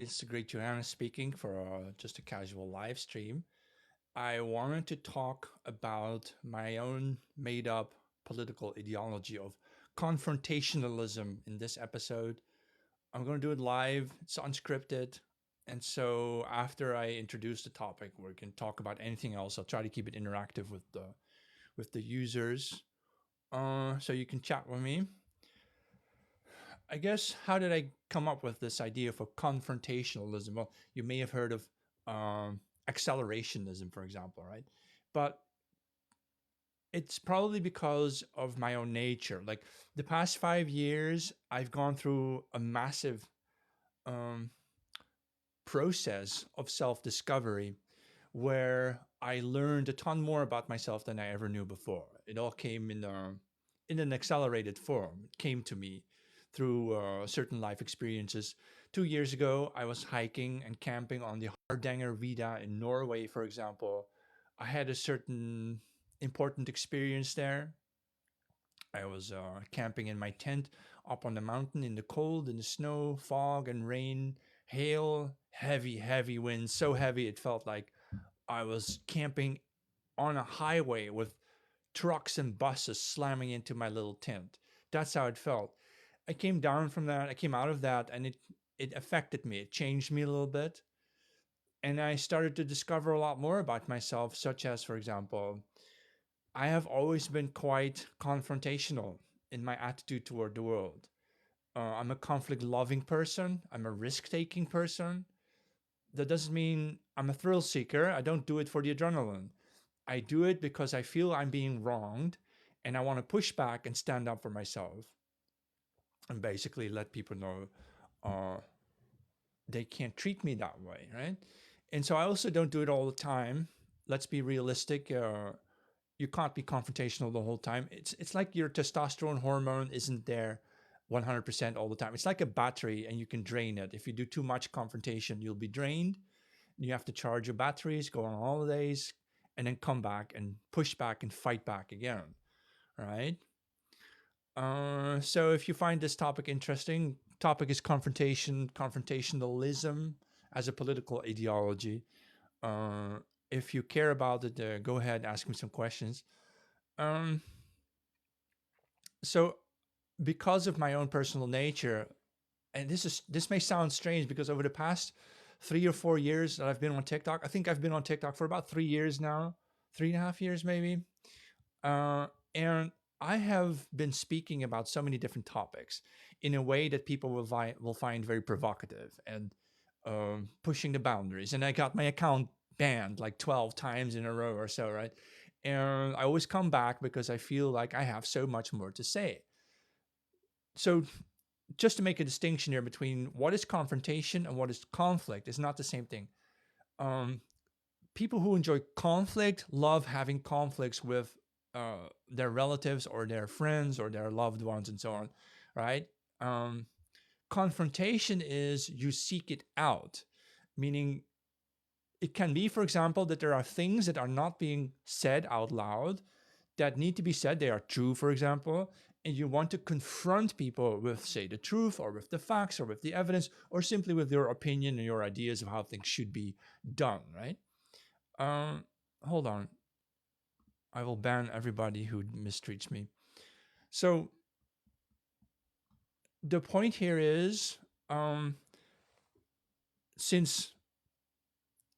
It's Great Johanna speaking for just a casual live stream. I wanted to talk about my own made up political ideology of confrontationalism in this episode. I'm going to do it live, it's unscripted. And so after I introduce the topic, we can talk about anything else. I'll try to keep it interactive with the users. So you can chat with me. I guess how did I come up with this idea for confrontationalism? Well, you may have heard of accelerationism, for example, right? But it's probably because of my own nature. Like the past 5 years, I've gone through a massive um, process of self-discovery where I learned a ton more about myself than I ever knew before. It all came in an accelerated form. It came to me through certain life experiences. 2 years ago, I was hiking and camping on the Hardanger Vida in Norway, for example. I had a certain important experience there. I was camping in my tent up on the mountain in the cold, in the snow, fog, and rain, hail, heavy, heavy winds, so heavy it felt like I was camping on a highway with trucks and buses slamming into my little tent. That's how it felt. I came down from that. I came out of that, and it affected me. It changed me a little bit, and I started to discover a lot more about myself, such as, for example, I have always been quite confrontational in my attitude toward the world. I'm a conflict loving person. I'm a risk taking person. That doesn't mean I'm a thrill seeker. I don't do it for the adrenaline. I do it because I feel I'm being wronged and I want to push back and stand up for myself and basically let people know uh, they can't treat me that way, right? And so I also don't do it all the time. Let's be realistic. You can't be confrontational the whole time. It's like your testosterone hormone isn't there 100% all the time. It's like a battery and you can drain it. If you do too much confrontation, you'll be drained. You have to charge your batteries, go on holidays, and then come back and push back and fight back again, right? So if you find this topic interesting, topic is confrontationalism as a political ideology. Uh, if you care about it, go ahead, ask me some questions. Um, so because of my own personal nature, and this may sound strange because over the past 3 or 4 years that I've been on TikTok, I think I've been on TikTok for about 3 years now, 3.5 years maybe. And I have been speaking about so many different topics in a way that people will find very provocative and pushing the boundaries. And I got my account banned like 12 times in a row or so, right? And I always come back because I feel like I have so much more to say. So just to make a distinction here between what is confrontation and what is conflict is not the same thing. Um, People who enjoy conflict love having conflicts with their relatives or their friends or their loved ones and so on, right? Um, Confrontation is you seek it out, meaning it can be, for example, that there are things that are not being said out loud that need to be said. They are true, for example, and you want to confront people with, say, the truth or with the facts or with the evidence or simply with your opinion and your ideas of how things should be done, right? Um, Hold on. I will ban everybody who mistreats me. So the point here is, since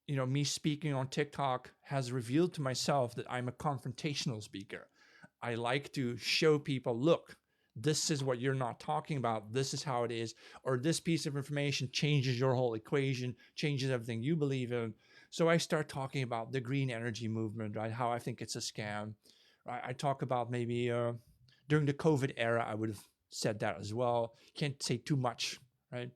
me speaking on TikTok has revealed to myself that I'm a confrontational speaker. I like to show people, look, this is what you're not talking about. This is how it is. Or this piece of information changes your whole equation, changes everything you believe in. So I start talking about the green energy movement, right? How I think it's a scam. Right? I talk about maybe during the COVID era, I would have said that as well. Can't say too much, right?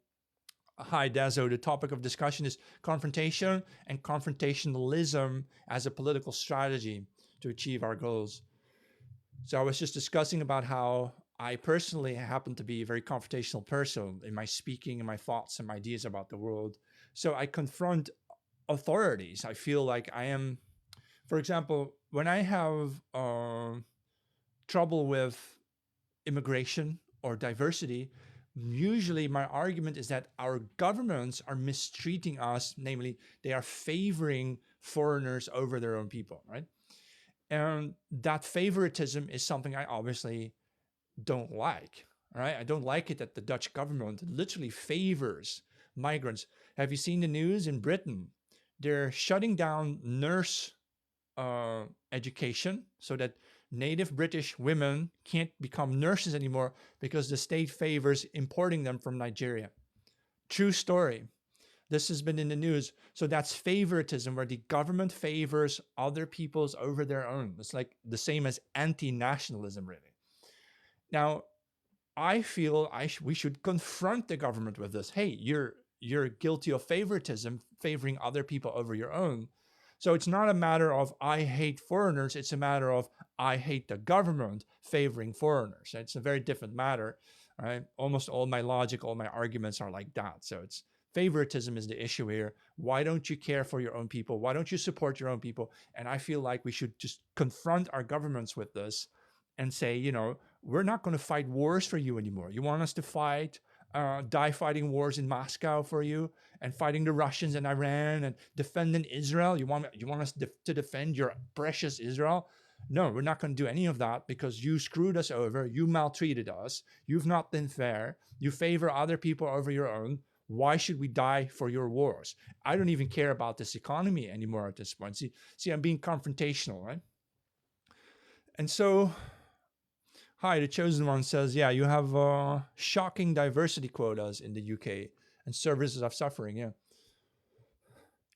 Hi, Dazo. The topic of discussion is confrontation and confrontationalism as a political strategy to achieve our goals. So I was just discussing about how I personally happen to be a very confrontational person in my speaking and my thoughts and my ideas about the world. So I confront authorities. I feel like I am, for example, when I have trouble with immigration or diversity, Usually my argument is that our governments are mistreating us, namely they are favoring foreigners over their own people, right? And that favoritism is something I obviously don't like, right? I don't like it that the Dutch government literally favors migrants. Have you seen the news in Britain? They're shutting down nurse education so that native British women can't become nurses anymore because the state favors importing them from Nigeria. True story. This has been in the news. So that's favoritism, where the government favors other peoples over their own. It's like the same as anti-nationalism, really. Now, I feel we should confront the government with this. Hey, you're guilty of favoritism, favoring other people over your own. So it's not a matter of I hate foreigners. It's a matter of I hate the government favoring foreigners. It's a very different matter, right? Almost all my logic, all my arguments are like that. So it's favoritism is the issue here. Why don't you care for your own people? Why don't you support your own people? And I feel like we should just confront our governments with this and say, we're not going to fight wars for you anymore. You want us to die fighting wars in Moscow for you and fighting the Russians and Iran and defending Israel? You want us to defend your precious Israel? No, we're not going to do any of that because you screwed us over. You maltreated us. You've not been fair. You favor other people over your own. Why should we die for your wars? I don't even care about this economy anymore at this point. See, I'm being confrontational, right? And so, hi, the chosen one says, yeah, you have shocking diversity quotas in the UK and services of suffering.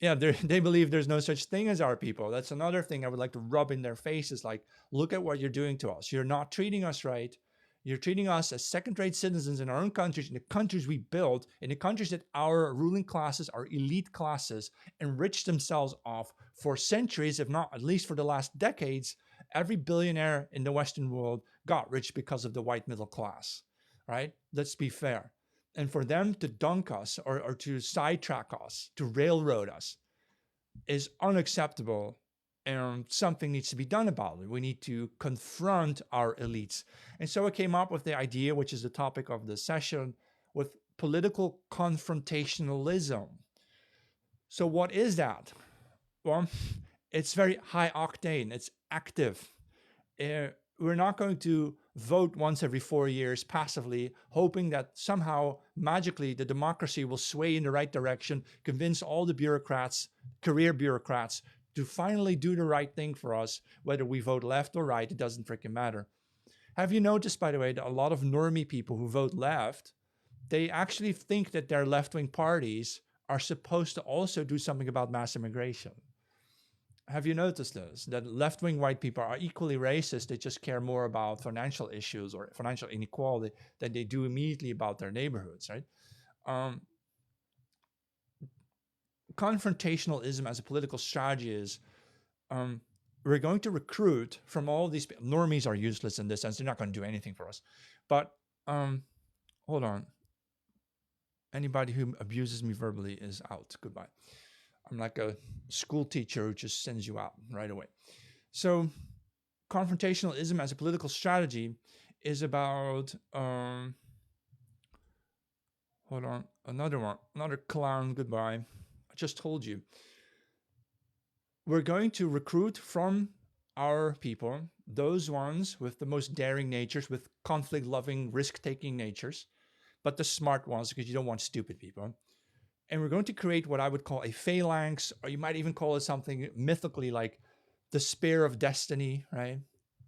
Yeah, they believe there's no such thing as our people. That's another thing I would like to rub in their faces. Like, look at what you're doing to us. You're not treating us right. You're treating us as second-rate citizens in our own countries, in the countries we built, in the countries that our ruling classes, our elite classes, enriched themselves off for centuries, if not at least for the last decades. Every billionaire in the Western world got rich because of the white middle class, right? Let's be fair. And for them to dunk us or to sidetrack us, to railroad us, is unacceptable. And something needs to be done about it. We need to confront our elites. And so I came up with the idea, which is the topic of the session, with political confrontationalism. So what is that? Well, it's very high octane. It's active. We're not going to vote once every 4 years passively, hoping that somehow magically the democracy will sway in the right direction, convince all the bureaucrats, career bureaucrats, to finally do the right thing for us. Whether we vote left or right, it doesn't freaking matter. Have you noticed, by the way, that a lot of normie people who vote left, they actually think that their left-wing parties are supposed to also do something about mass immigration? Have you noticed this? That left-wing white people are equally racist. They just care more about financial issues or financial inequality than they do immediately about their neighborhoods, right? Confrontationalism as a political strategy is we're going to recruit from all these normies are useless in this sense. They're not going to do anything for us. But hold on. Anybody who abuses me verbally is out. Goodbye. I'm like a school teacher who just sends you out right away. So confrontationalism as a political strategy is about, hold on, another clown, goodbye. I just told you. We're going to recruit from our people, those ones with the most daring natures, with conflict-loving, risk-taking natures, but the smart ones, because you don't want stupid people. And we're going to create what I would call a phalanx, or you might even call it something mythically like the Spear of Destiny, right?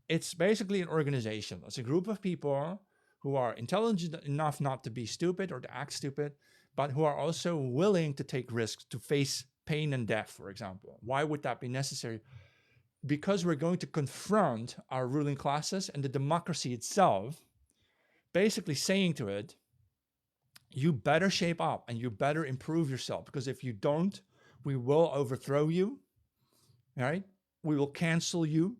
It's basically an organization. It's a group of people who are intelligent enough not to be stupid or to act stupid, but who are also willing to take risks, to face pain and death, for example. Why would that be necessary? Because we're going to confront our ruling classes and the democracy itself, basically saying to it, you better shape up and you better improve yourself, because if you don't, we will overthrow you, right? We will cancel you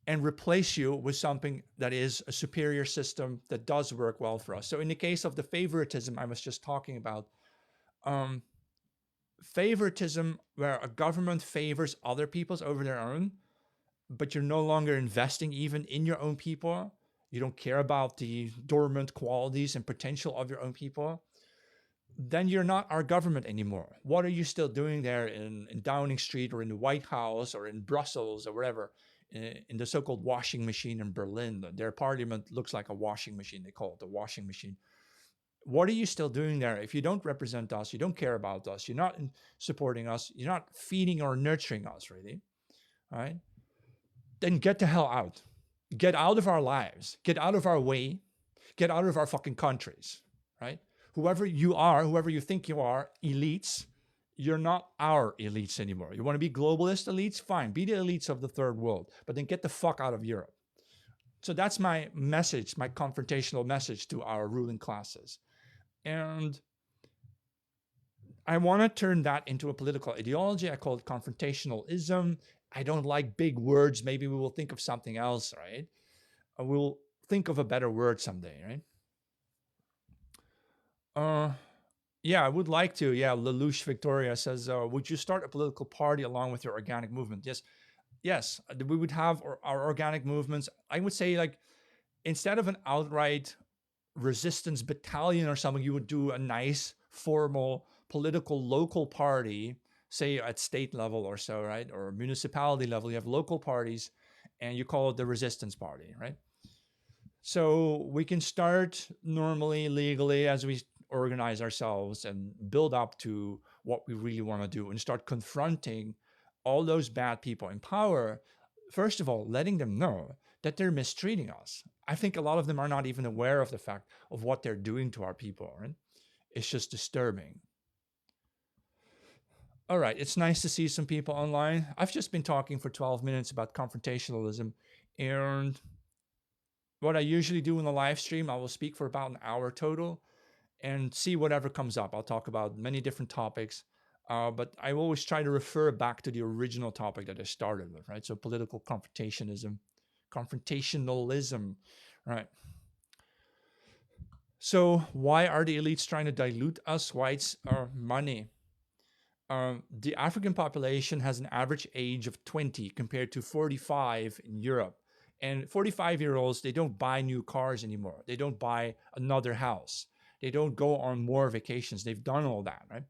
and replace you with something that is a superior system that does work well for us. So in the case of the favoritism I was just talking about, favoritism where a government favors other peoples over their own, but you're no longer investing even in your own people, you don't care about the dormant qualities and potential of your own people, then you're not our government anymore. What are you still doing there in Downing Street or in the White House or in Brussels or wherever, in the so-called washing machine in Berlin? Their parliament looks like a washing machine. They call it a washing machine. What are you still doing there if you don't represent us, you don't care about us, you're not supporting us, you're not feeding or nurturing us, really, right? Then get the hell out. Get out of our lives. Get out of our way. Get out of our fucking countries, right? Whoever you are, whoever you think you are, elites, you're not our elites anymore. You want to be globalist elites? Fine, be the elites of the third world, but then get the fuck out of Europe. So that's my message, my confrontational message to our ruling classes. And I want to turn that into a political ideology. I call it confrontationalism. I don't like big words. Maybe we will think of something else, right? We'll think of a better word someday, right? Yeah, I would like to. Yeah, Lelouch Victoria says, would you start a political party along with your organic movement? Yes, we would have our organic movements. I would say, like, instead of an outright resistance battalion or something, you would do a nice formal political local party, say at state level or so, right? Or municipality level, you have local parties and you call it the resistance party, right? So we can start normally, legally, as we organize ourselves and build up to what we really want to do and start confronting all those bad people in power. First of all, letting them know that they're mistreating us. I think a lot of them are not even aware of the fact of what they're doing to our people, right? It's just disturbing. All right, it's nice to see some people online. I've just been talking for 12 minutes about confrontationalism, and what I usually do in the live stream, I will speak for about an hour total and see whatever comes up. I'll talk about many different topics, but I always try to refer back to the original topic that I started with, right? So political confrontationalism, right? So why are the elites trying to dilute us whites money? The African population has an average age of 20 compared to 45 in Europe. And 45-year-olds, they don't buy new cars anymore. They don't buy another house. They don't go on more vacations. They've done all that, right?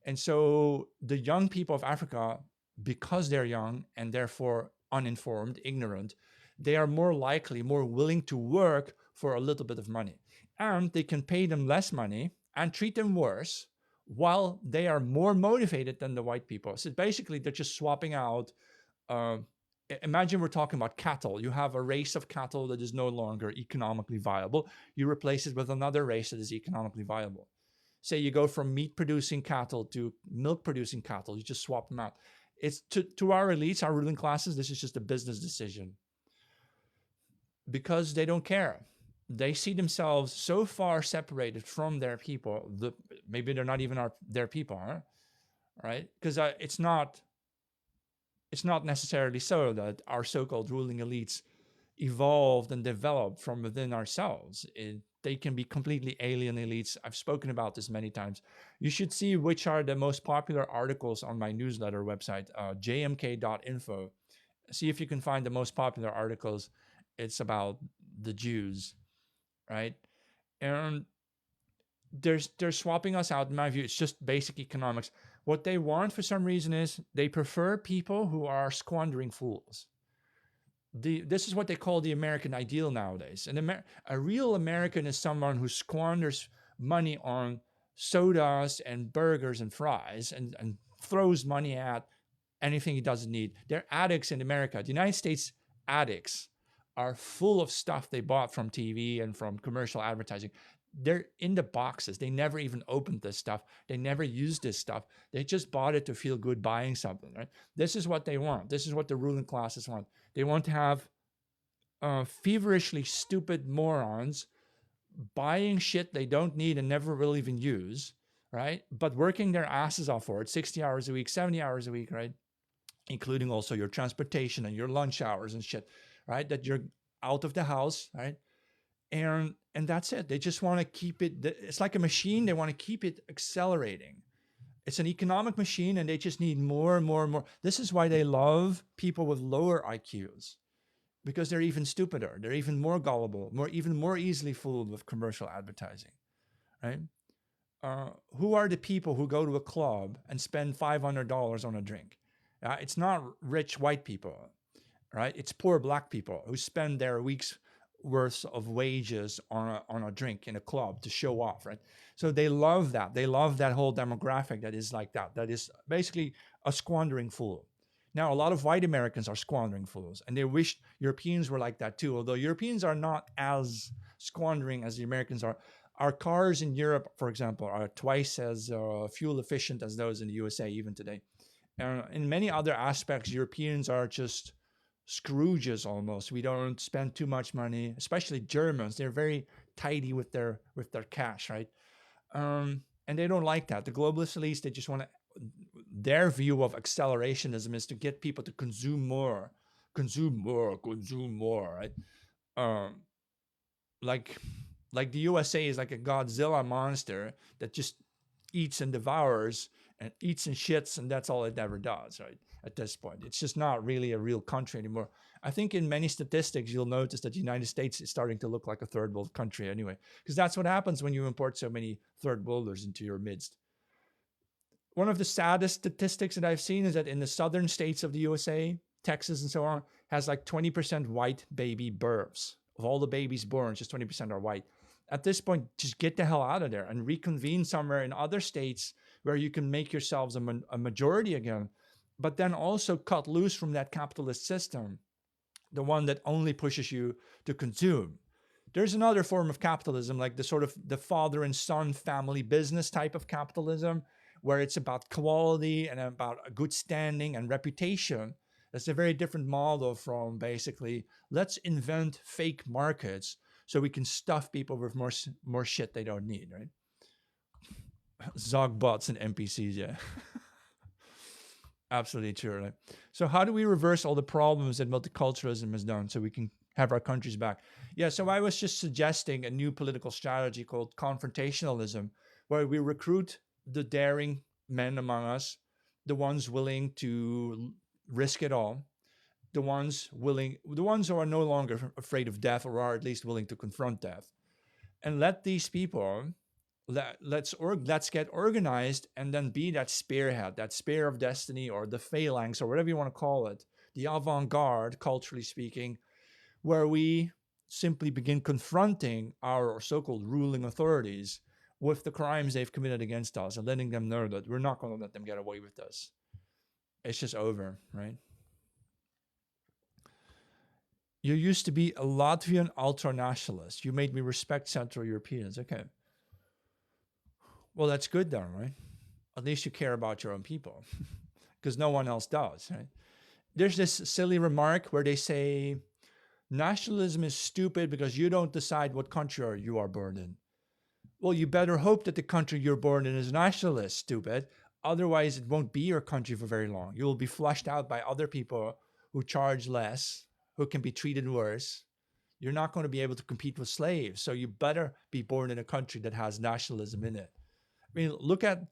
And so the young people of Africa, because they're young and therefore uninformed, ignorant, they are more likely, more willing to work for a little bit of money. And they can pay them less money and treat them worse while they are more motivated than the white people. So basically, they're just swapping out. Imagine we're talking about cattle. You have a race of cattle that is no longer economically viable. You replace it with another race that is economically viable. Say you go from meat-producing cattle to milk-producing cattle. You just swap them out. It's to our elites, our ruling classes, this is just a business decision. Because they don't care. They see themselves so far separated from their people. Maybe they're not even their people, huh? Right? Because it's not necessarily so that our so-called ruling elites evolved and developed from within ourselves. They can be completely alien elites. I've spoken about this many times. You should see which are the most popular articles on my newsletter website, jmk.info. See if you can find the most popular articles. It's about the Jews, right? And they're swapping us out. In my view, it's just basic economics. What they want for some reason is they prefer people who are squandering fools. This is what they call the American ideal nowadays. A real American is someone who squanders money on sodas and burgers and fries and throws money at anything he doesn't need. They're addicts in America. The United States addicts are full of stuff they bought from TV and from commercial advertising. They're in the boxes. They never even opened this stuff. They never used this stuff. They just bought it to feel good buying something, right? This is what they want. This is what the ruling classes want. They want to have feverishly stupid morons buying shit they don't need and never will even use, right? But working their asses off for it, 60 hours a week, 70 hours a week, right? Including also your transportation and your lunch hours and shit, right? That you're out of the house, right? And that's it. They just want to keep it. It's like a machine. They want to keep it accelerating. It's an economic machine, and they just need more and more and more. This is why they love people with lower IQs. because they're even stupider. They're even more gullible, even more easily fooled with commercial advertising, right? Who are the people who go to a club and spend $500 on a drink? It's not rich white people, right? It's poor black people who spend their week's worth of wages on a drink in a club to show off, right? So they love that. They love that whole demographic that is like that. That is basically a squandering fool. Now, a lot of white Americans are squandering fools, and they wish Europeans were like that too, although Europeans are not as squandering as the Americans are. Our cars in Europe, for example, are twice as fuel efficient as those in the USA even today. In many other aspects, Europeans are just Scrooges almost. We don't spend too much money, especially Germans. They're very tidy with their cash, right? And they don't like that. The globalist elites, they just want to. Their view of accelerationism is to get people to consume more, right? Um, like the USA is like a Godzilla monster that just eats and devours and eats and shits, and that's all it ever does, right? At this point, it's just not really a real country anymore. I think in many statistics, you'll notice that the United States is starting to look like a third world country anyway, because that's what happens when you import so many third worlders into your midst. One of the saddest statistics that I've seen is that in the southern states of the USA, Texas and so on, has like 20% white baby births. Of all the babies born, just 20% are white. At this point, just get the hell out of there and reconvene somewhere in other states where you can make yourselves a majority again, but then also cut loose from that capitalist system, the one that only pushes you to consume. There's another form of capitalism, like the sort of the father and son family business type of capitalism, where it's about quality and about a good standing and reputation. That's a very different model from basically, let's invent fake markets so we can stuff people with more shit they don't need, right? Zog bots and NPCs, yeah. Absolutely true, right? So how do we reverse all the problems that multiculturalism has done so we can have our countries back? Yeah, so I was just suggesting a new political strategy called confrontationalism, where we recruit the daring men among us, the ones willing to risk it all, the ones who are no longer afraid of death, or are at least willing to confront death, and let these people let's get organized and then be that spearhead, that spear of destiny, or the phalanx, or whatever you want to call it, the avant-garde, culturally speaking, where we simply begin confronting our so-called ruling authorities with the crimes they've committed against us and letting them know that we're not going to let them get away with this. It's just over, right? You used to be a Latvian ultranationalist. You made me respect Central Europeans. Okay. Well, that's good then, right? At least you care about your own people, because no one else does, right? There's this silly remark where they say, nationalism is stupid because you don't decide what country you are born in. Well, you better hope that the country you're born in is nationalist, stupid. Otherwise, it won't be your country for very long. You will be flushed out by other people who charge less, who can be treated worse. You're not going to be able to compete with slaves. So you better be born in a country that has nationalism in it. I mean, look at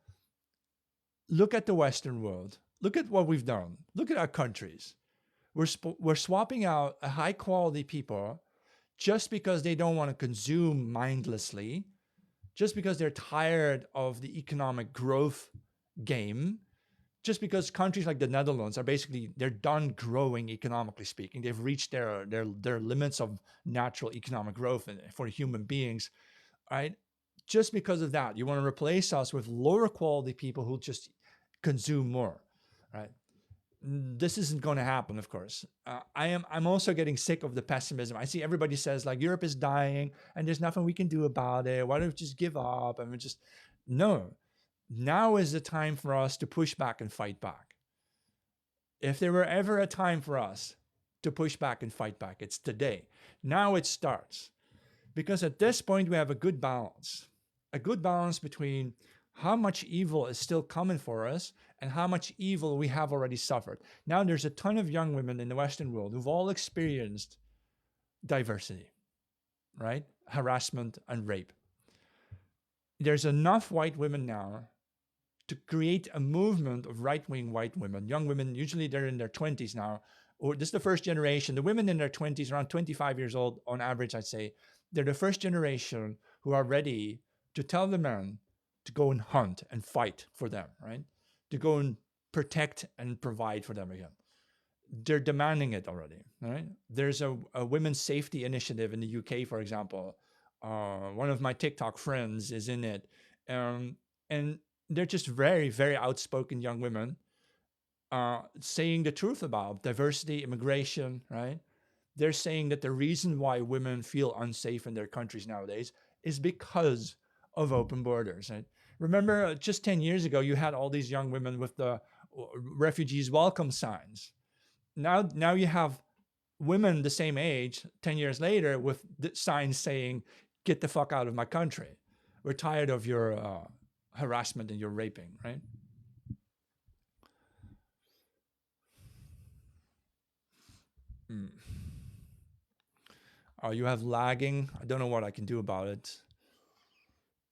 the Western world. Look at what we've done. Look at our countries. We're swapping out a high quality people just because they don't want to consume mindlessly, just because they're tired of the economic growth game, just because countries like the Netherlands are basically, they're done growing economically speaking. They've reached their limits of natural economic growth for human beings, right? Just because of that, you want to replace us with lower quality people who just consume more, right? This isn't going to happen, of course. I'm also getting sick of the pessimism. I see everybody says like Europe is dying and there's nothing we can do about it. Why don't we just give up? And we just, no. Now is the time for us to push back and fight back. If there were ever a time for us to push back and fight back, it's today. Now it starts. Because at this point, we have a good balance between how much evil is still coming for us and how much evil we have already suffered. Now, there's a ton of young women in the Western world who've all experienced diversity, right? Harassment and rape. There's enough white women now to create a movement of right-wing white women, young women, usually they're in their 20s now, or this is the first generation. The women in their 20s, around 25 years old on average, I'd say, they're the first generation who are ready to tell the men to go and hunt and fight for them, right? To go and protect and provide for them again. They're demanding it already, right? There's a women's safety initiative in the UK, for example. One of my TikTok friends is in it. And they're just very, very outspoken young women saying the truth about diversity, immigration, right? They're saying that the reason why women feel unsafe in their countries nowadays is because of open borders, right? Remember, just 10 years ago, you had all these young women with the refugees welcome signs. Now you have women the same age 10 years later with the signs saying, get the fuck out of my country. We're tired of your harassment and your raping, right? Mm. Oh, you have lagging. I don't know what I can do about it.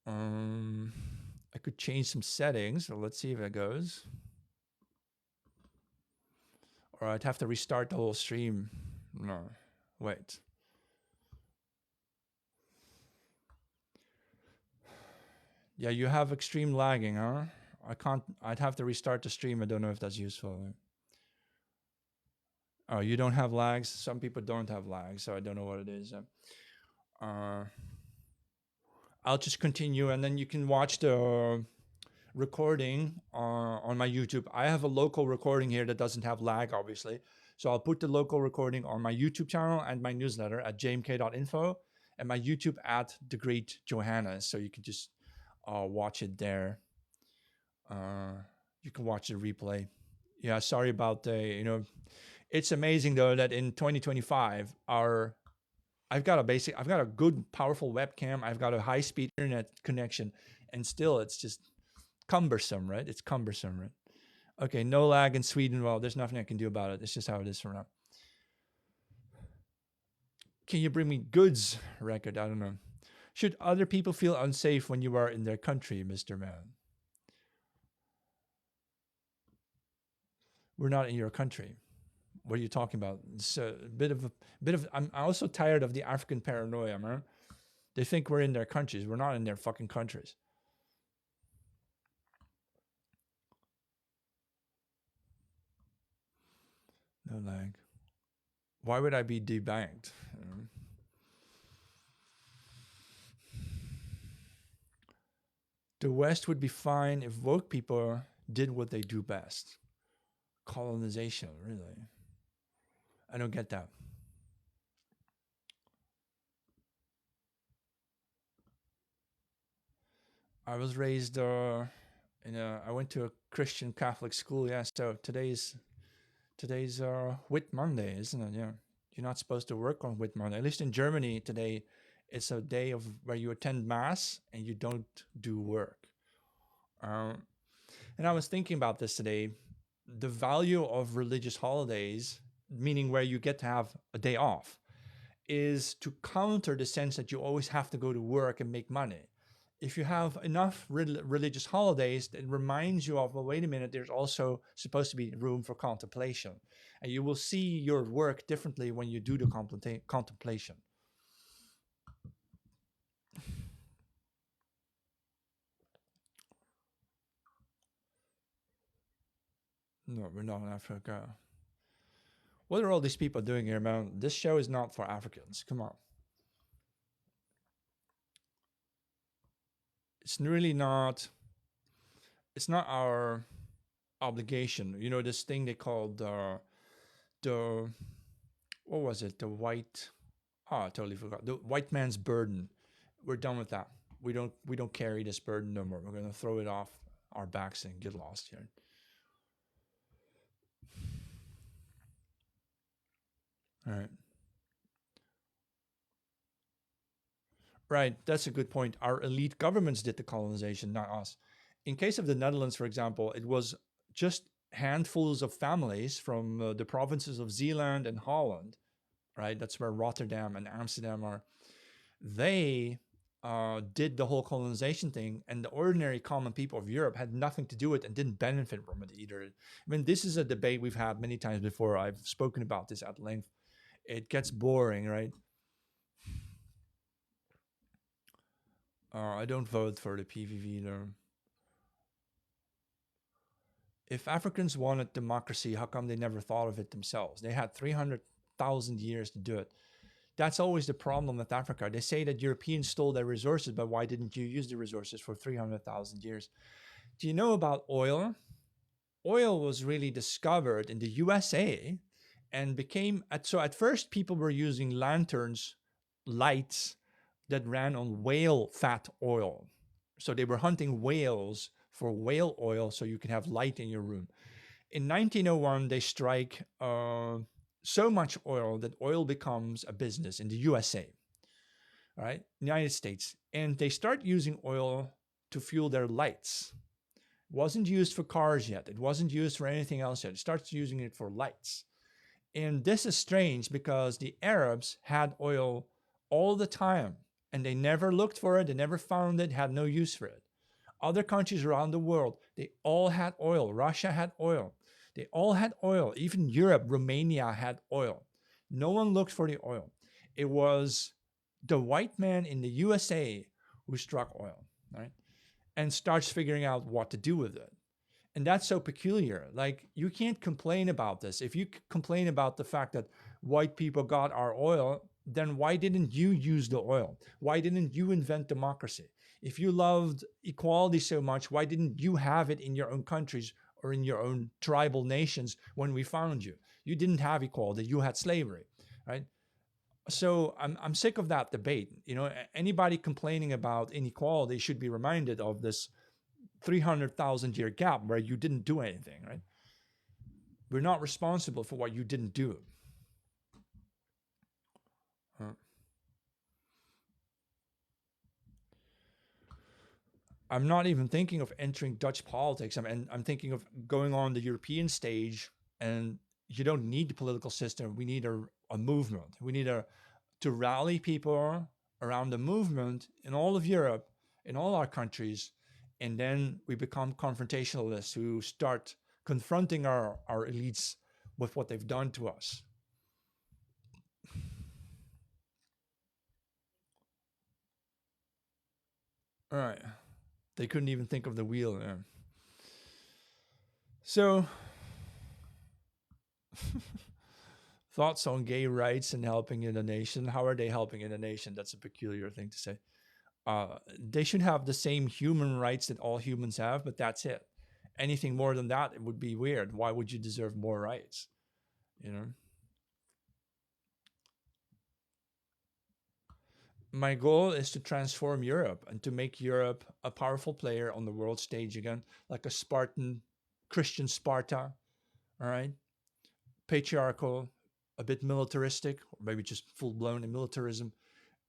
I could change some settings. So let's see if it goes. Or I'd have to restart the whole stream. No, wait. Yeah, you have extreme lagging, huh? I can't. I'd have to restart the stream. I don't know if that's useful. Oh, you don't have lags. Some people don't have lags, so I don't know what it is. I'll just continue, and then you can watch the recording on my YouTube. I have a local recording here that doesn't have lag, obviously. So I'll put the local recording on my YouTube channel and my newsletter at jmk.info, and my YouTube at The Great Johannes. So you can just watch it there. You can watch the replay. Yeah, sorry about the, it's amazing though that in 2025, I've got a good, powerful webcam. I've got a high-speed internet connection, and still it's just cumbersome, right? It's cumbersome, right? Okay, no lag in Sweden. Well, there's nothing I can do about it. It's just how it is for now. Can you bring me goods record? I don't know. Should other people feel unsafe when you are in their country, Mr. Man? We're not in your country. What are you talking about? It's a bit of. I'm also tired of the African paranoia, man. They think we're in their countries. We're not in their fucking countries. No lag. Why would I be debanked? The West would be fine if woke people did what they do best. Colonization, really? I don't get that. I was raised I went to a Christian Catholic school. Yeah, so today's Whit Monday, isn't it? Yeah, you're not supposed to work on Whit Monday. At least in Germany today, it's a day of where you attend mass and you don't do work. And I was thinking about this today. The value of religious holidays, meaning where you get to have a day off, is to counter the sense that you always have to go to work and make money. If you have enough religious holidays, it reminds you of, well, wait a minute, there's also supposed to be room for contemplation. And you will see your work differently when you do the contemplation. No, we're not in Africa. What are all these people doing here, man? This show is not for Africans. Come on. It's really not. It's not our obligation. You know, this thing they called the what was it? The white. Oh, I totally forgot. The white man's burden. We're done with that. We don't carry this burden no more. We're gonna throw it off our backs and get lost here. All right. Right, that's a good point. Our elite governments did the colonization, not us. In case of the Netherlands, for example, it was just handfuls of families from the provinces of Zeeland and Holland, right? That's where Rotterdam and Amsterdam are. They did the whole colonization thing, and the ordinary common people of Europe had nothing to do with it and didn't benefit from it either. I mean, this is a debate we've had many times before. I've spoken about this at length. It gets boring, right? I don't vote for the PVV though. If Africans wanted democracy, how come they never thought of it themselves? They had 300,000 years to do it. That's always the problem with Africa. They say that Europeans stole their resources, but why didn't you use the resources for 300,000 years? Do you know about oil? Oil was really discovered in the USA and became, so at first people were using lanterns, lights that ran on whale fat oil. So they were hunting whales for whale oil so you could have light in your room. In 1901, they strike so much oil that oil becomes a business in the USA, right? United States. And they start using oil to fuel their lights. It wasn't used for cars yet. It wasn't used for anything else yet. It starts using it for lights. And this is strange because the Arabs had oil all the time and they never looked for it. They never found it, had no use for it. Other countries around the world, they all had oil. Russia had oil. They all had oil. Even Europe, Romania had oil. No one looked for the oil. It was the white man in the USA who struck oil, right? And starts figuring out what to do with it. And that's so peculiar. Like, you can't complain about this. If you complain about the fact that white people got our oil, then why didn't you use the oil? Why didn't you invent democracy? If you loved equality so much, why didn't you have it in your own countries or in your own tribal nations when we found you? You didn't have equality, you had slavery, right? So I'm sick of that debate. You know, anybody complaining about inequality should be reminded of this 300,000 year gap where you didn't do anything, right? We're not responsible for what you didn't do. I'm not even thinking of entering Dutch politics. I'm thinking of going on the European stage, and you don't need the political system. We need a movement. We need to rally people around the movement in all of Europe, in all our countries, and then we become confrontationalists who start confronting our elites with what they've done to us. All right. They couldn't even think of the wheel. Yeah. So, thoughts on gay rights and helping in a nation. How are they helping in a nation? That's a peculiar thing to say. They should have the same human rights that all humans have, but that's it. Anything more than that, it would be weird. Why would you deserve more rights? You know? My goal is to transform Europe and to make Europe a powerful player on the world stage again, like a Spartan, Christian Sparta, all right? Patriarchal, a bit militaristic, or maybe just full blown in militarism,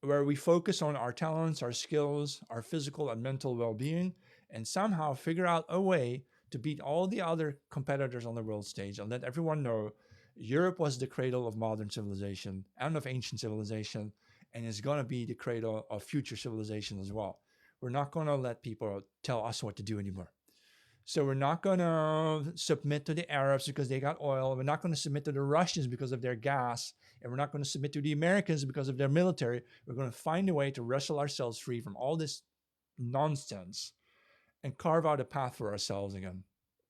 where we focus on our talents, our skills, our physical and mental well being, and somehow figure out a way to beat all the other competitors on the world stage and let everyone know Europe was the cradle of modern civilization and of ancient civilization, and is going to be the cradle of future civilization as well. We're not going to let people tell us what to do anymore. So we're not going to submit to the Arabs because they got oil. We're not going to submit to the Russians because of their gas. And we're not going to submit to the Americans because of their military. We're going to find a way to wrestle ourselves free from all this nonsense and carve out a path for ourselves again.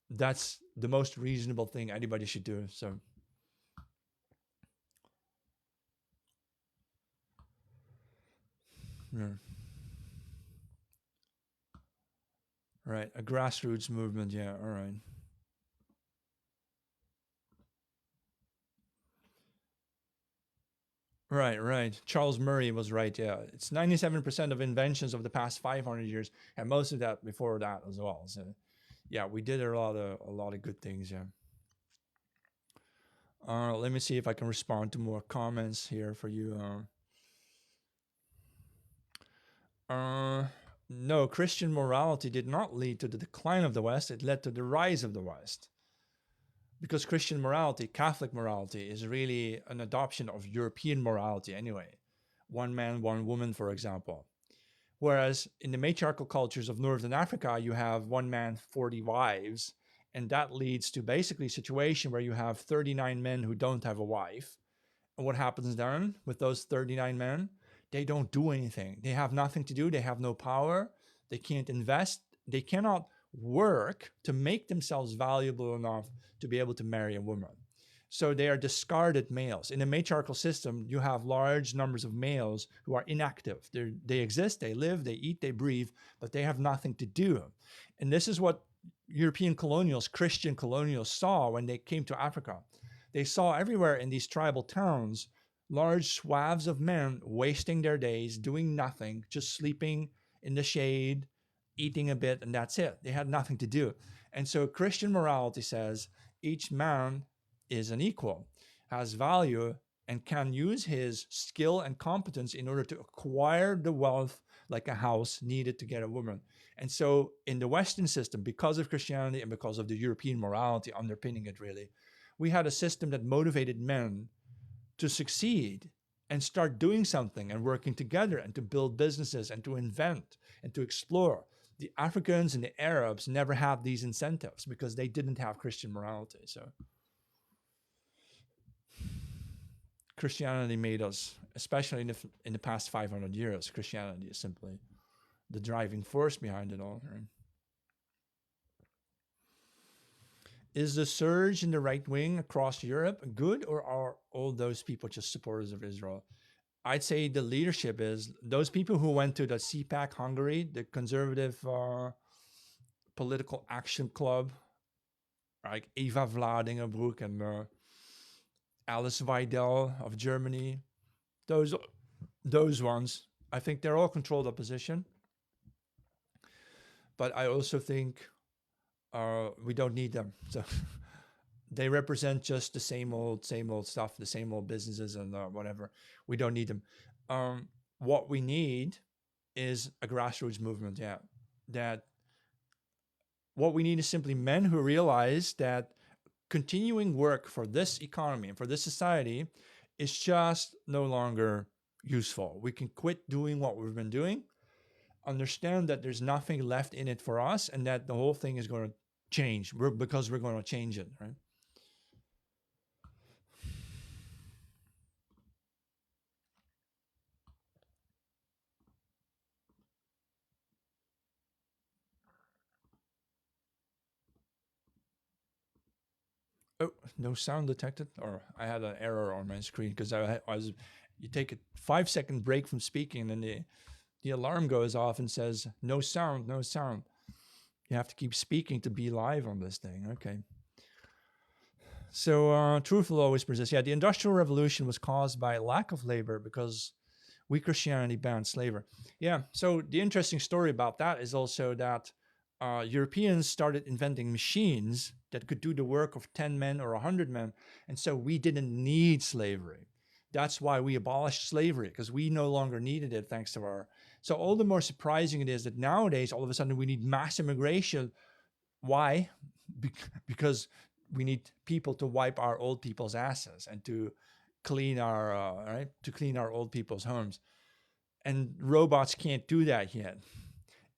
That's the most reasonable thing anybody should do. So, yeah. Right, a grassroots movement. Yeah, all right. Right, right. Charles Murray was right. Yeah, it's 97% of inventions of the past 500 years, and most of that before that as well. So, yeah, we did a lot of good things. Yeah. Let me see if I can respond to more comments here for you. No, Christian morality did not lead to the decline of the West. It led to the rise of the West. Because Christian morality, Catholic morality, is really an adoption of European morality anyway. One man, one woman, for example. Whereas in the matriarchal cultures of Northern Africa, you have one man, 40 wives. And that leads to basically a situation where you have 39 men who don't have a wife. And what happens then with those 39 men? They don't do anything. They have nothing to do. They have no power. They can't invest. They cannot work to make themselves valuable enough to be able to marry a woman. So they are discarded males. In a matriarchal system, you have large numbers of males who are inactive. They exist, they live, they eat, they breathe, but they have nothing to do. And this is what European colonials, Christian colonials, saw when they came to Africa. They saw everywhere in these tribal towns large swaths of men wasting their days, doing nothing, just sleeping in the shade, eating a bit, and that's it. They had nothing to do. And so Christian morality says each man is an equal, has value, and can use his skill and competence in order to acquire the wealth like a house needed to get a woman. And so in the Western system, because of Christianity and because of the European morality underpinning it really, we had a system that motivated men to succeed and start doing something and working together and to build businesses and to invent and to explore. The Africans and the Arabs never had these incentives because they didn't have Christian morality. So Christianity made us, especially in the past 500 years, Christianity is simply the driving force behind it all. Right? Is the surge in the right wing across Europe good, or are all those people just supporters of Israel? I'd say the leadership is those people who went to the CPAC Hungary, the conservative political action club, like Eva Vladingerbroek and Alice Weidel of Germany. Those ones, I think they're all controlled opposition. But I also think we don't need them. So they represent just the same old stuff, the same old businesses and whatever. We don't need them. What we need is a grassroots movement. Yeah, that what we need is simply men who realize that continuing work for this economy and for this society is just no longer useful. We can quit doing what we've been doing, understand that there's nothing left in it for us, and that the whole thing is going to change because we're going to change it, right? Oh, no sound detected, or I had an error on my screen because I was. You take a 5-second break from speaking, and the alarm goes off and says no sound, no sound. You have to keep speaking to be live on this thing. Okay. So truth will always persist. Yeah, the Industrial Revolution was caused by lack of labor because we Christianity banned slavery. Yeah, so the interesting story about that is also that Europeans started inventing machines that could do the work of 10 men or 100 men. And so we didn't need slavery. That's why we abolished slavery, because we no longer needed it thanks to our... So all the more surprising it is that nowadays, all of a sudden, we need mass immigration. Why? Because we need people to wipe our old people's asses and to clean our old people's homes. And robots can't do that yet.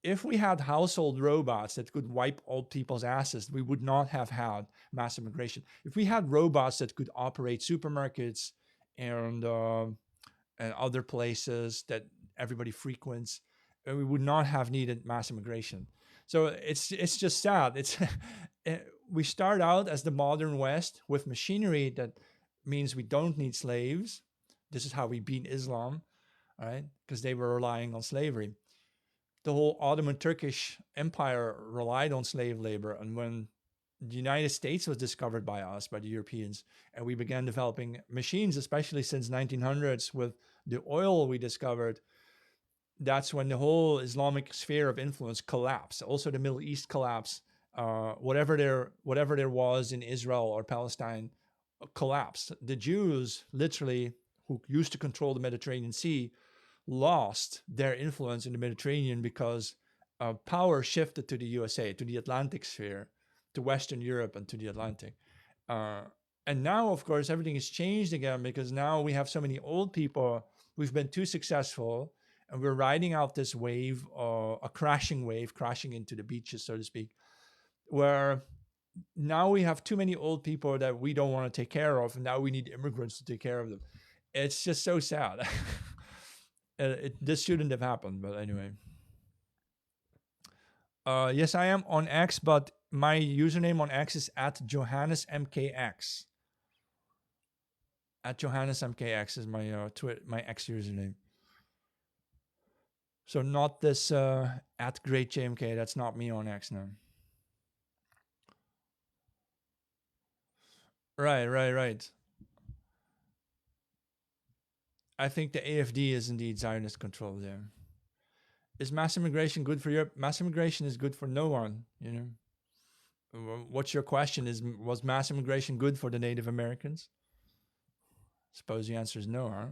If we had household robots that could wipe old people's asses, we would not have had mass immigration. If we had robots that could operate supermarkets and other places that everybody frequents, we would not have needed mass immigration. So it's just sad. It's we start out as the modern West with machinery that means we don't need slaves. This is how we beat Islam, right? Because they were relying on slavery. The whole Ottoman Turkish Empire relied on slave labor. And when the United States was discovered by us, by the Europeans, and we began developing machines, especially since 1900s with the oil we discovered, that's when the whole Islamic sphere of influence collapsed. Also, the Middle East collapsed. Whatever there was in Israel or Palestine collapsed. The Jews, literally, who used to control the Mediterranean Sea, lost their influence in the Mediterranean because power shifted to the USA, to the Atlantic sphere, to Western Europe and to the Atlantic. And now, of course, everything has changed again because now we have so many old people. We've been too successful. and we're riding out this wave, a crashing wave, crashing into the beaches, so to speak, where now we have too many old people that we don't want to take care of, and now we need immigrants to take care of them. It's just so sad. This shouldn't have happened, but anyway. Yes, I am on X, but my username on X is at JohannesMKX. At JohannesMKX is my my X username. So not this at GreatJMK. That's not me on X now. Right. I think the AFD is indeed Zionist control there. Is mass immigration good for Europe? Mass immigration is good for no one, you know. What's your question? Was mass immigration good for the Native Americans? Suppose the answer is no, huh?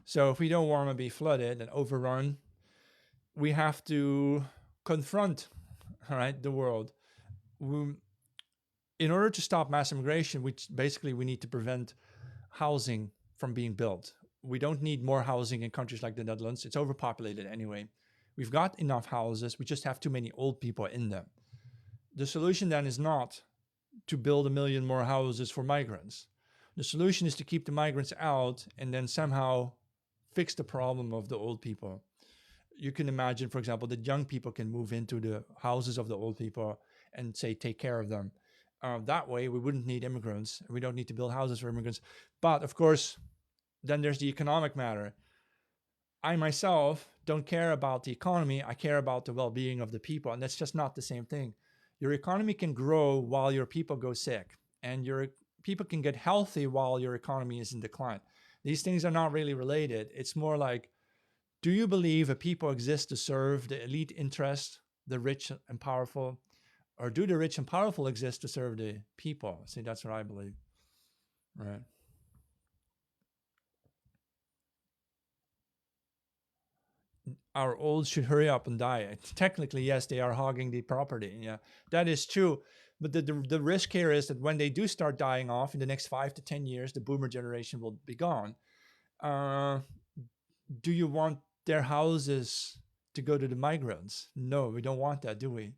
So if we don't want to be flooded and overrun, we have to confront, all right, the world. In order to stop mass immigration, which basically we need to prevent housing from being built. We don't need more housing in countries like the Netherlands. It's overpopulated anyway. We've got enough houses. We just have too many old people in them. The solution then is not to build 1 million more houses for migrants. The solution is to keep the migrants out and then somehow fix the problem of the old people. You can imagine, for example, that young people can move into the houses of the old people and say, take care of them. That way, we wouldn't need immigrants. We don't need to build houses for immigrants. But of course, then there's the economic matter. I myself don't care about the economy. I care about the well-being of the people. And that's just not the same thing. Your economy can grow while your people go sick. And your people can get healthy while your economy is in decline. These things are not really related. It's more like, do you believe a people exist to serve the elite interest, the rich and powerful? Or do the rich and powerful exist to serve the people? See, that's what I believe. Right. Our old should hurry up and die. Technically, yes, they are hogging the property. Yeah, that is true. But the risk here is that when they do start dying off in the next 5 to 10 years, the boomer generation will be gone. Do you want their houses to go to the migrants? No, we don't want that, do we?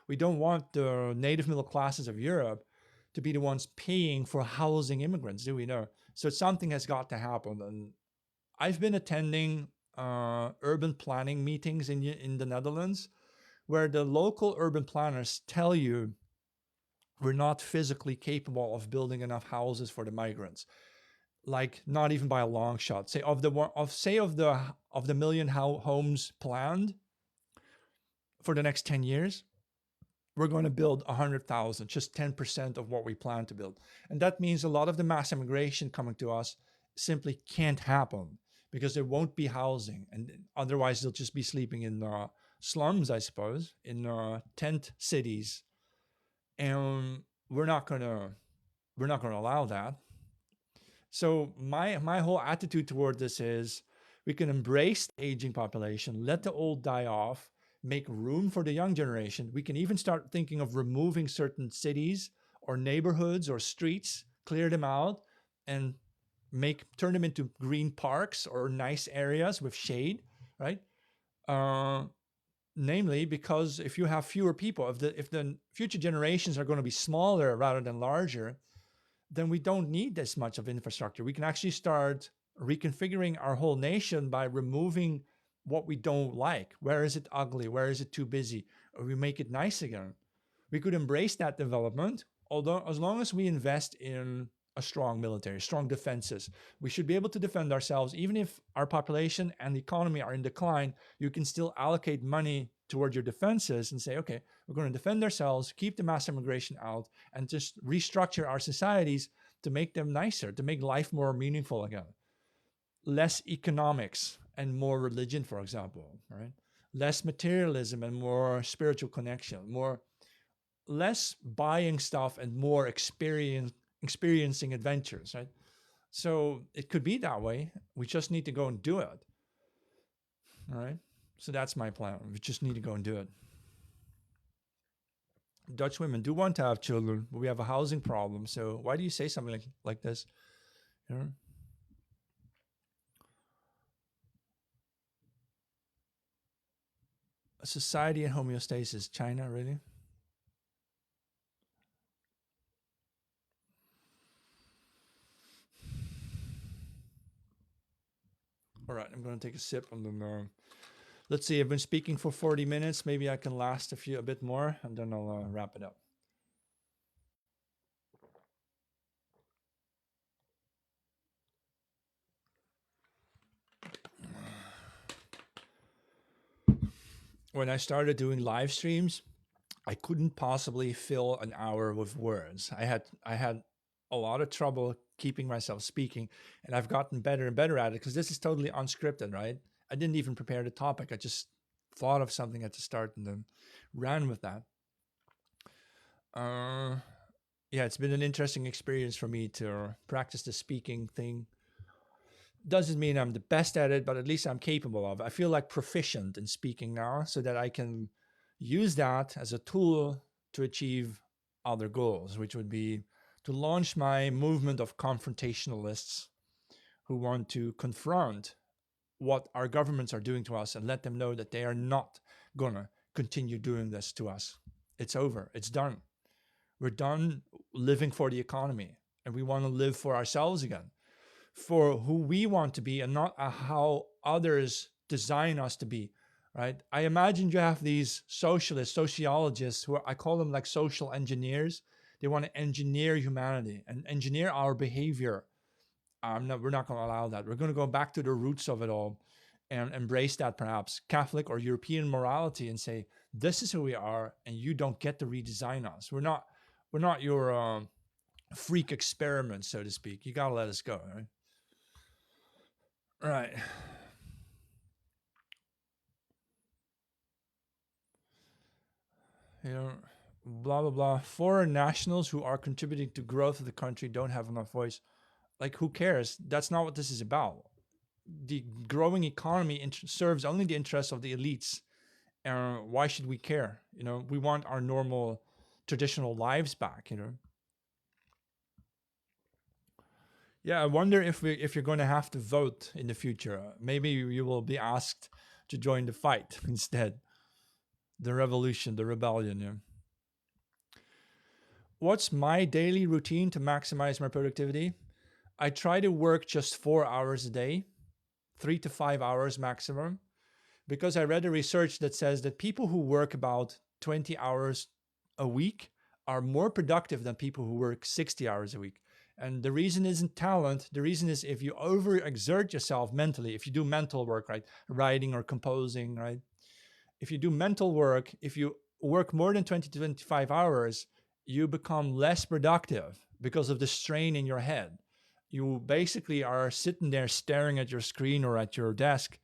We don't want the native middle classes of Europe to be the ones paying for housing immigrants, do we? No. So something has got to happen. And I've been attending urban planning meetings in the Netherlands where the local urban planners tell you we're not physically capable of building enough houses for the migrants. Like not even by a long shot. Say of the million homes planned for the next 10 years, we're going to build 100,000, just 10% of what we plan to build. And that means a lot of the mass immigration coming to us simply can't happen because there won't be housing. And otherwise they'll just be sleeping in slums, I suppose, in tent cities. And we're not going to allow that. So my whole attitude toward this is we can embrace the aging population, let the old die off, make room for the young generation. We can even start thinking of removing certain cities or neighborhoods or streets, clear them out, and turn them into green parks or nice areas with shade, right? Namely, because if you have fewer people, if the future generations are going to be smaller rather than larger, then we don't need this much of infrastructure. We can actually start reconfiguring our whole nation by removing what we don't like. Where is it ugly? Where is it too busy? Or we make it nice again. We could embrace that development, although as long as we invest in a strong military, strong defenses. We should be able to defend ourselves. Even if our population and the economy are in decline, you can still allocate money toward your defenses and say, okay, we're going to defend ourselves, keep the mass immigration out, and just restructure our societies to make them nicer, to make life more meaningful again. Less economics and more religion, for example, right? Less materialism and more spiritual connection, less buying stuff and more experiencing adventures, right? So it could be that way. We just need to go and do it. All right. So that's my plan. We just need to go and do it. Dutch women do want to have children, but we have a housing problem. So why do you say something like this? You know? A society in homeostasis. China, really? All right, I'm going to take a sip and then let's see. I've been speaking for 40 minutes. Maybe I can last a bit more, and then I'll wrap it up. When I started doing live streams, I couldn't possibly fill an hour with words. I had a lot of trouble keeping myself speaking, and I've gotten better and better at it because this is totally unscripted, right? I didn't even prepare the topic. I just thought of something at the start and then ran with that. Yeah, it's been an interesting experience for me to practice the speaking thing. Doesn't mean I'm the best at it, but at least I'm capable of it. I feel like proficient in speaking now so that I can use that as a tool to achieve other goals, which would be to launch my movement of confrontationalists who want to confront what our governments are doing to us and let them know that they are not going to continue doing this to us. It's over. It's done. We're done living for the economy, and we want to live for ourselves again, for who we want to be and not how others design us to be, right? I imagine you have these sociologists who I call them like social engineers. They want to engineer humanity and engineer our behavior. We're not going to allow that. We're going to go back to the roots of it all and embrace that, perhaps Catholic or European morality, and say, this is who we are, and you don't get to redesign us. We're not your freak experiment, so to speak. You got to let us go, right? Right. You know, blah blah blah. Foreign nationals who are contributing to growth of the country don't have enough voice. Like, who cares? That's not what this is about. The growing economy serves only the interests of the elites. Why should we care? You know, we want our normal, traditional lives back. You know. Yeah, I wonder if you're going to have to vote in the future. Maybe you will be asked to join the fight instead. The revolution, the rebellion. Yeah. What's my daily routine to maximize my productivity? I try to work just 4 hours a day, 3 to 5 hours maximum, because I read a research that says that people who work about 20 hours a week are more productive than people who work 60 hours a week. And the reason isn't talent. The reason is if you overexert yourself mentally, if you do mental work, right, writing or composing, right, if you do mental work, if you work more than 20 to 25 hours, you become less productive because of the strain in your head. You basically are sitting there staring at your screen or at your desk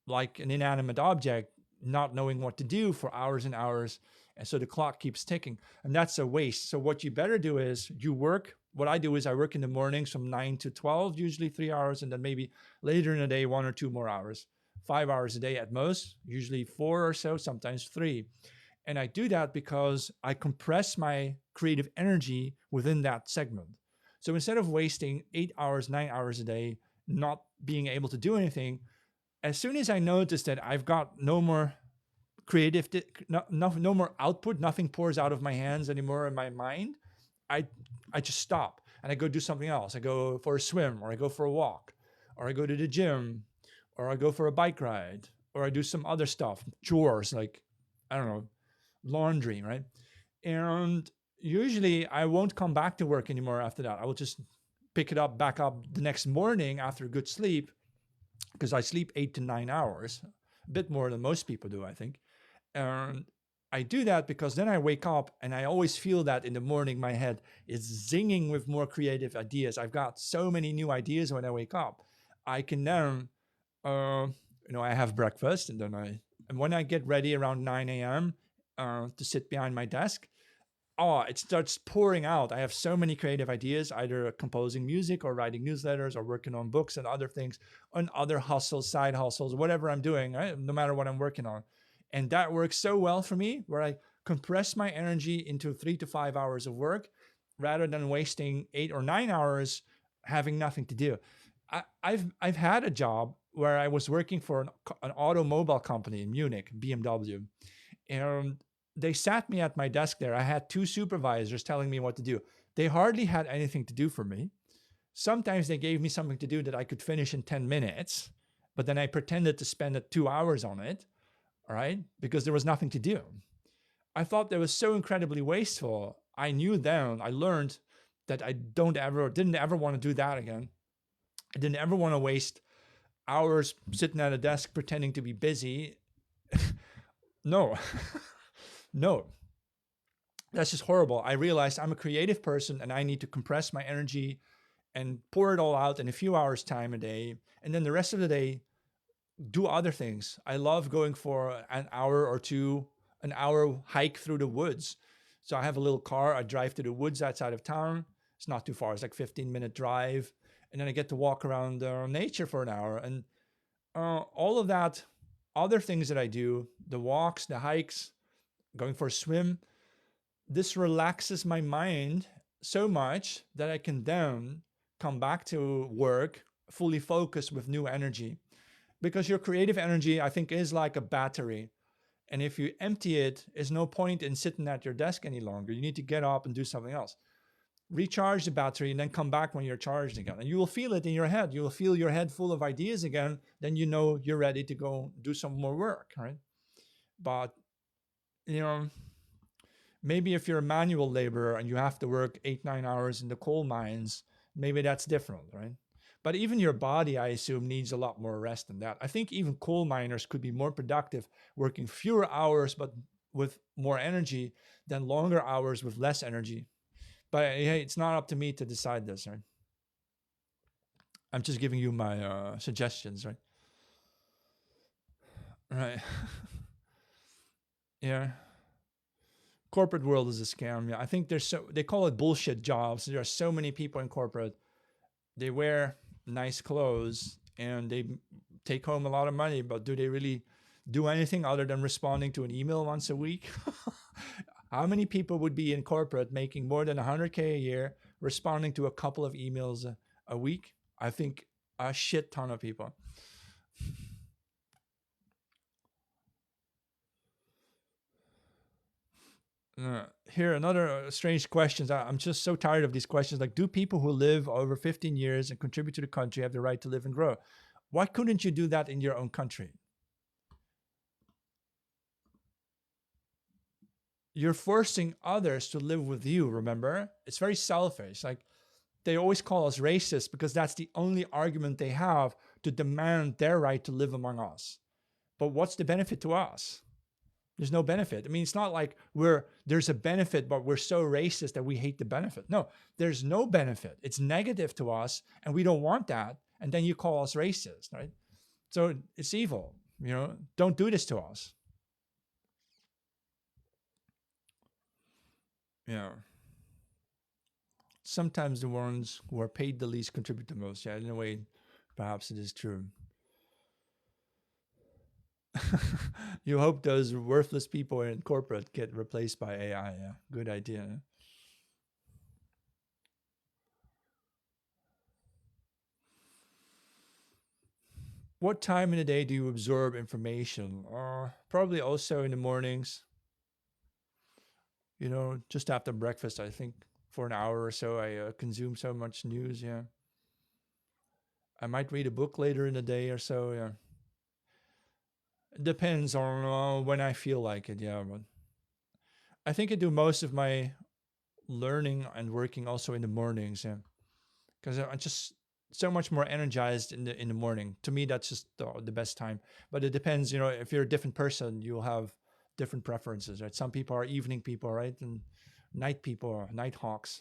like an inanimate object, not knowing what to do for hours and hours. And so the clock keeps ticking, and that's a waste. So what you better do is you work. What I do is I work in the mornings from 9 to 12, usually 3 hours, and then maybe later in the day, 1 or 2 more hours, 5 hours a day at most, usually 4 or so, sometimes 3. And I do that because I compress my creative energy within that segment. So instead of wasting 8 hours, 9 hours a day, not being able to do anything, as soon as I notice that I've got no more creative, no more output, nothing pours out of my hands anymore in my mind, I just stop and I go do something else. I go for a swim, or I go for a walk, or I go to the gym, or I go for a bike ride, or I do some other stuff, chores like, I don't know, laundry, right? And usually I won't come back to work anymore after that. I will just pick it up back up the next morning after a good sleep, because I sleep 8 to 9 hours, a bit more than most people do, I think. And I do that because then I wake up and I always feel that in the morning my head is zinging with more creative ideas. I've got so many new ideas when I wake up. I can then, I have breakfast, and then and when I get ready around 9 a.m. To sit behind my desk, it starts pouring out. I have so many creative ideas, either composing music or writing newsletters or working on books and other things, on other hustles, side hustles, whatever I'm doing, right? No matter what I'm working on. And that works so well for me, where I compress my energy into 3 to 5 hours of work rather than wasting 8 or 9 hours having nothing to do. I've had a job where I was working for an automobile company in Munich, BMW, and they sat me at my desk there. I had two supervisors telling me what to do. They hardly had anything to do for me. Sometimes they gave me something to do that I could finish in 10 minutes, but then I pretended to spend 2 hours on it, all right, because there was nothing to do. I thought that was so incredibly wasteful. I knew then, I learned that I didn't ever want to do that again. I didn't ever want to waste hours sitting at a desk pretending to be busy. No, no, that's just horrible. I realized I'm a creative person and I need to compress my energy and pour it all out in a few hours time a day. And then the rest of the day, do other things. I love going for an hour or two, an hour hike through the woods. So I have a little car. I drive to the woods outside of town. It's not too far. It's like 15-minute drive. And then I get to walk around nature for an hour. And all of that, other things that I do, the walks, the hikes, going for a swim, this relaxes my mind so much that I can then come back to work fully focused with new energy. Because your creative energy, I think, is like a battery. And if you empty it, there's no point in sitting at your desk any longer. You need to get up and do something else. Recharge the battery and then come back when you're charged again. And you will feel it in your head. You will feel your head full of ideas again. Then you know you're ready to go do some more work, right? But, maybe if you're a manual laborer and you have to work 8-9 hours in the coal mines, maybe that's different, right? But even your body, I assume, needs a lot more rest than that. I think even coal miners could be more productive working fewer hours but with more energy than longer hours with less energy. But hey, it's not up to me to decide this, right? I'm just giving you my suggestions, right? Right. Yeah. Corporate world is a scam. Yeah, I think they call it bullshit jobs. There are so many people in corporate. They wear nice clothes and they take home a lot of money, but do they really do anything other than responding to an email once a week? How many people would be in corporate making more than 100K a year, responding to a couple of emails a week? I think a shit ton of people. Here, another strange questions. I'm just so tired of these questions. Like, do people who live over 15 years and contribute to the country have the right to live and grow? Why couldn't you do that in your own country? You're forcing others to live with you, remember? It's very selfish. Like, they always call us racist because that's the only argument they have to demand their right to live among us. But what's the benefit to us? There's no benefit. I mean, it's not like there's a benefit, but we're so racist that we hate the benefit. No, there's no benefit. It's negative to us, and we don't want that. And then you call us racist, right? So it's evil. Don't do this to us. Yeah. Sometimes the ones who are paid the least contribute the most. Yeah, in a way, perhaps it is true. You hope those worthless people in corporate get replaced by AI. Yeah, good idea. What time in the day do you absorb information? Probably also in the mornings. Just after breakfast, I think for an hour or so, I consume so much news. Yeah. I might read a book later in the day or so. Yeah. It depends on when I feel like it. Yeah. But I think I do most of my learning and working also in the mornings. Yeah. Because I'm just so much more energized in the morning. To me, that's just the best time. But it depends. If you're a different person, you'll have different preferences, right? Some people are evening people, right? And night people, night hawks.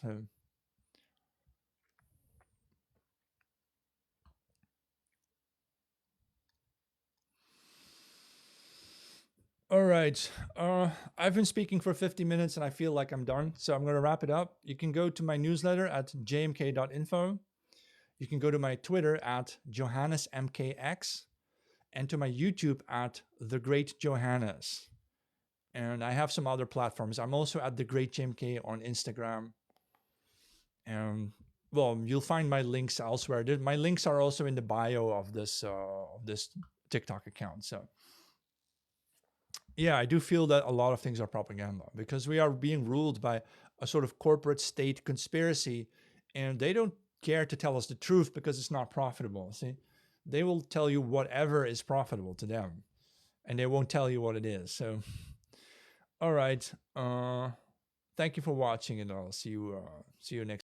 All right. I've been speaking for 50 minutes and I feel like I'm done. So I'm going to wrap it up. You can go to my newsletter at jmk.info. You can go to my Twitter at JohannesMKX and to my YouTube at The Great Johannes. And I have some other platforms. I'm also at The Great JMK on Instagram. And well, you'll find my links elsewhere. My links are also in the bio of this TikTok account. So yeah, I do feel that a lot of things are propaganda because we are being ruled by a sort of corporate state conspiracy, and they don't care to tell us the truth because it's not profitable. See, they will tell you whatever is profitable to them, and they won't tell you what it is. So, all right, thank you for watching, and I'll see you next.